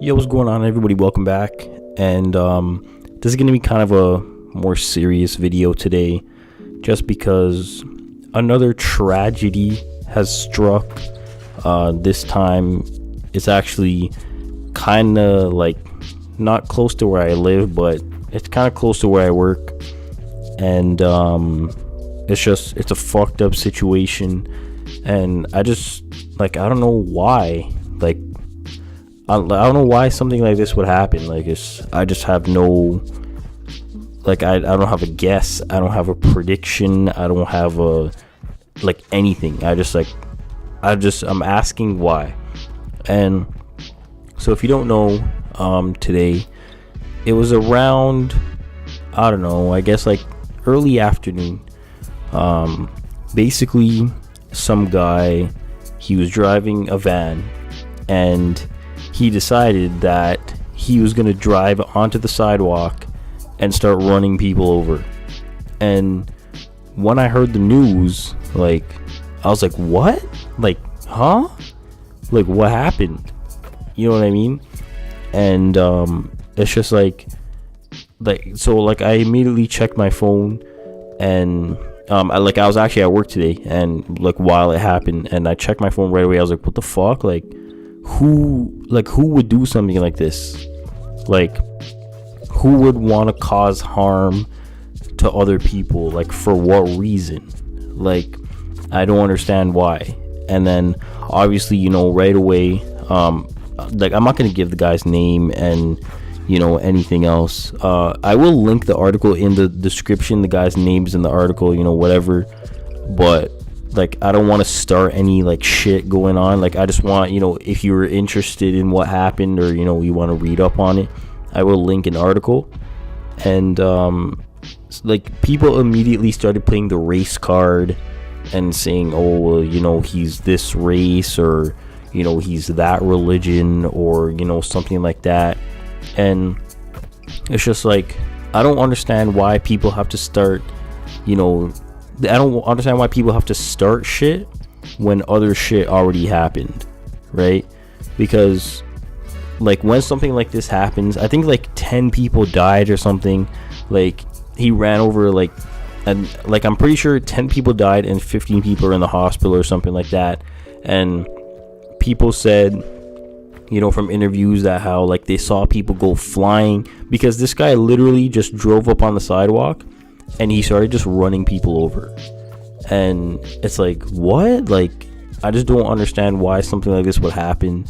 Yo, what's going on, everybody? Welcome back. And this is going to be kind of a more serious video today, just because another tragedy has struck. This time, it's actually kind of like not close to where I live, but it's kind of close to where I work. And it's a fucked up situation. And I don't know why. I don't know why something like this would happen. I just have no, I don't have a guess. I don't have a prediction. I don't have anything. I'm asking why. And so if you don't know, today, it was around, I don't know, I guess early afternoon. Basically, some guy, he was driving a van, and he decided that he was going to drive onto the sidewalk and start running people over. And when I heard the news, I was like, what? Huh? What happened? You know what I mean? And it's just I immediately checked my phone, and I was actually at work today, and while it happened, and I checked my phone right away. I was like, what the fuck? Who would do something like this? Who would want to cause harm to other people? For what reason? I don't understand why. And then obviously, right away, I'm not gonna give the guy's name and anything else. I will link the article in the description. The guy's name's in the article, whatever. But I don't want to start any shit going on. I just want, if you're interested in what happened, or you want to read up on it, I will link an article. And people immediately started playing the race card and saying, oh well, he's this race, or he's that religion, or something like that. And it's just I don't understand why people have to start, I don't understand why people have to start shit when other shit already happened, right? Because when something like this happens, I think 10 people died or something. He ran over and I'm pretty sure 10 people died and 15 people are in the hospital or something like that. And people said, from interviews, that how they saw people go flying, because this guy literally just drove up on the sidewalk and he started just running people over. And it's what? I just don't understand why something like this would happen,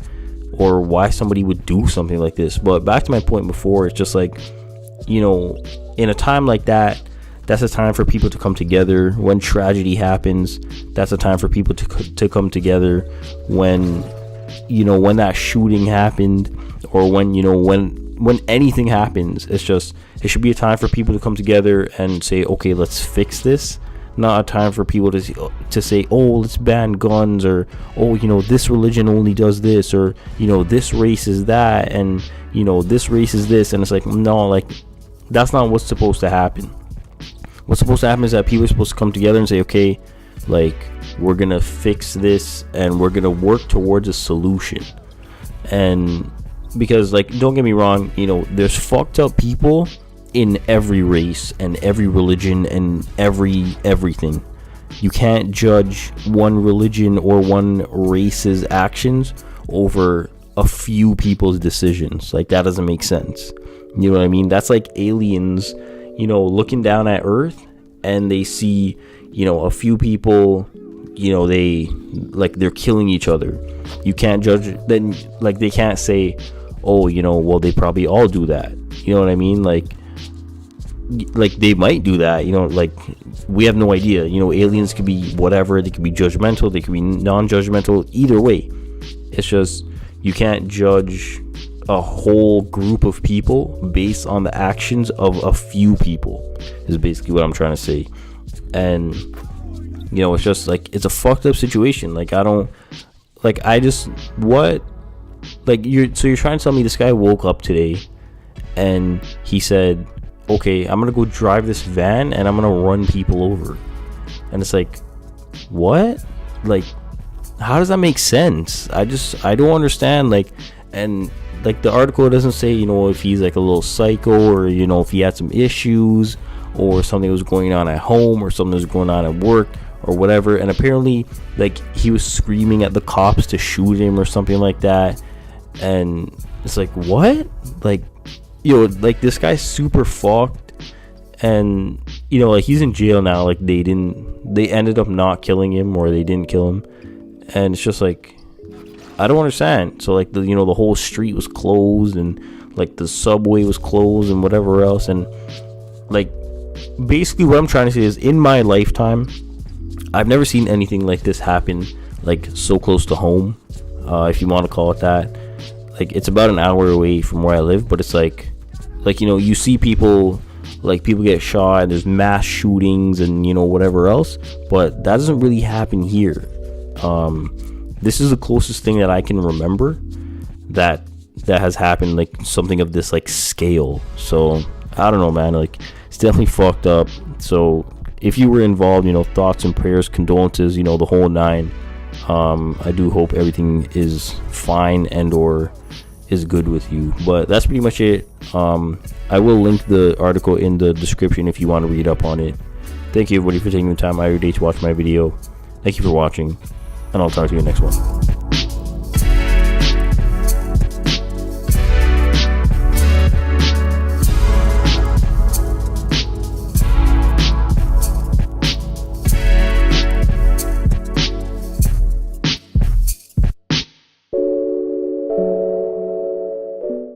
or why somebody would do something like this. But back to my point before, it's just in a time like that, that's a time for people to come together. When tragedy happens, that's a time for people to come together. When that shooting happened, or when anything happens, it should be a time for people to come together and say, okay, let's fix this. Not a time for people to say, oh, let's ban guns, or oh, this religion only does this, or this race is that, and this race is this. And it's no, that's not what's supposed to happen. What's supposed to happen is that people are supposed to come together and say, okay, we're gonna fix this, and we're gonna work towards a solution. And because don't get me wrong, there's fucked up people in every race and every religion and everything. You can't judge one religion or one race's actions over a few people's decisions. That doesn't make sense. You know what I mean? That's aliens, looking down at Earth, and they see, a few people, they're killing each other. You can't judge. Then they can't say, oh, well, they probably all do that. You know what I mean? They might do that, we have no idea. Aliens could be whatever. They could be judgmental, they could be non-judgmental. Either way, it's just, you can't judge a whole group of people based on the actions of a few people, is basically what I'm trying to say. And it's just it's a fucked up situation. You're trying to tell me this guy woke up today and he said, okay, I'm gonna go drive this van and I'm gonna run people over. And it's what? How does that make sense? I don't understand. And like the article doesn't say, you know, if he's like a little psycho, or you know, if he had some issues, or something was going on at home, or something was going on at work, or whatever. And apparently, like, he was screaming at the cops to shoot him or something like that. And it's like, what? Like, yo, like, this guy's super fucked. And you know, like, he's in jail now. Like, they ended up not killing him, or they didn't kill him. And it's just like, I don't understand. So like, you know, the whole street was closed, and like the subway was closed, and whatever else. And like, basically what I'm trying to say is, in my lifetime, I've never seen anything like this happen, like so close to home, if you want to call it that. Like, it's about an hour away from where I live, but it's like, you know, you see people get shot, and there's mass shootings, and you know, whatever else, but that doesn't really happen here. This is the closest thing that I can remember that has happened, like something of this like scale. So I don't know, man, like, it's definitely fucked up. So if you were involved, you know, thoughts and prayers, condolences, you know, the whole nine. I do hope everything is fine and or is good with you. But that's pretty much it. I will link the article in the description if you want to read up on it. Thank you everybody for taking the time out of your day to watch my video. Thank you for watching, and I'll talk to you in the next one.